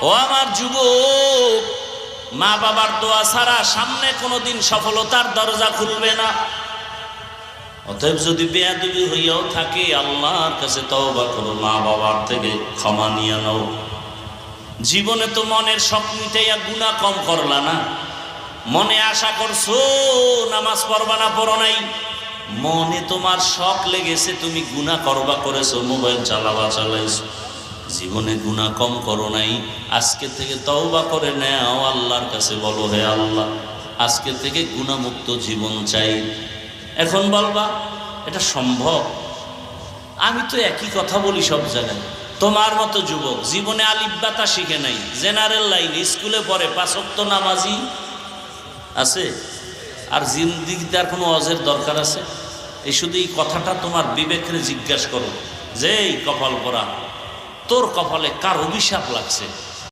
ও আমার যুবক, মা বাবার দোয়া ছাড়া সামনে কোনোদিন সফলতার দরজা খুলবে না। অতএব যদি বেয়াদবি হইয়াও থাকে আল্লাহর কাছে তওবা করো, মা বাবার থেকে ক্ষমা নিয়ে নাও। জীবনে তো মনের শখ মিটাইয়া গুনাহ কম করলা না। মনে আশা করছো নামাজ পড়বা না, পড়ো নাই। মনে তোমার শখ লেগেছে, তুমি গুনাহ করবা করেছো, মোবাইল চালাইছো, জীবনে গুনাহ কম করো নাই। আজকে থেকে তওবা করে নাও, আল্লাহর কাছে বলো, হে আল্লাহ আজকে থেকে গুনাহমুক্ত জীবন চাই। এখন বলবা এটা সম্ভব? আমি তো একই কথা বলি সব জায়গায়। তোমার মতো যুবক জীবনে আলিফ বাতা শিখে নাই, জেনারেল লাইন স্কুলে পড়ে, 5 ওয়াক্ত নামাজি আছে, আর জিন্দেগিতে আর কোনো ওয়াজের দরকার আছে? এই শুধু এই কথাটা তোমার বিবেকরে জিজ্ঞাসা করো যে এই কপাল পরা, তোর কপালে কার অভিশাপ লাগছে?